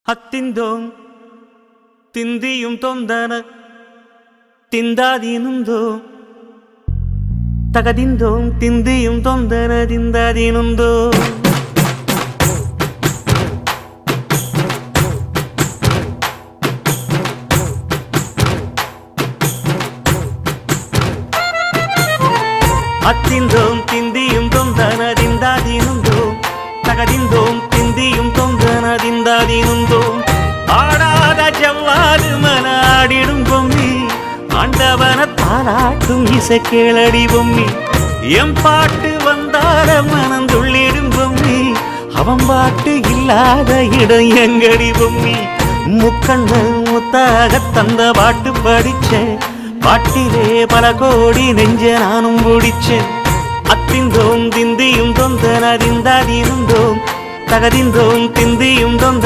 ಹತ್ತಿಂದೋಂ ತಿಂದಿಯುಂ ತೊಂದನ ತಿಂದಾದೀನುಂದೋ ತಗದಿಂದೋಂ ತಿಂದಿಯುಂ ತೊಂದನ ತಿಂದಾದೀನುಂದೋ ಹತ್ತಿಂದೋಂ ತಿಂದಿಯುಂ ತೊಂದನ ತಿಂದಾದೀನುಂದೋ தகதிந்தோம் திந்தியும் தொந்தனதிந்தாதீனுந்தோம் ஆடாத ஜவ்வாது மனாடிடும் பொம்மி ஆண்டவன தாராட்டும் இசை கேளடி பொம்மி எம் பாட்டு வந்தார மனந்துள்ளிடும் பொம்மி அவன் பாட்டு இல்லாத இடம் எங்கடி பொம்மி முக்கண்ணல் முத்தாக தந்த பாட்டு படிச்சேன் பாட்டிலே பல கோடி நெஞ்ச நானும் பிடிச்சேன் அத்திந்தோம் திந்தியும் தொந்தனதிந்தாதீனுந்தோம் தகதிந்தோம் திந்தியும் தொந்த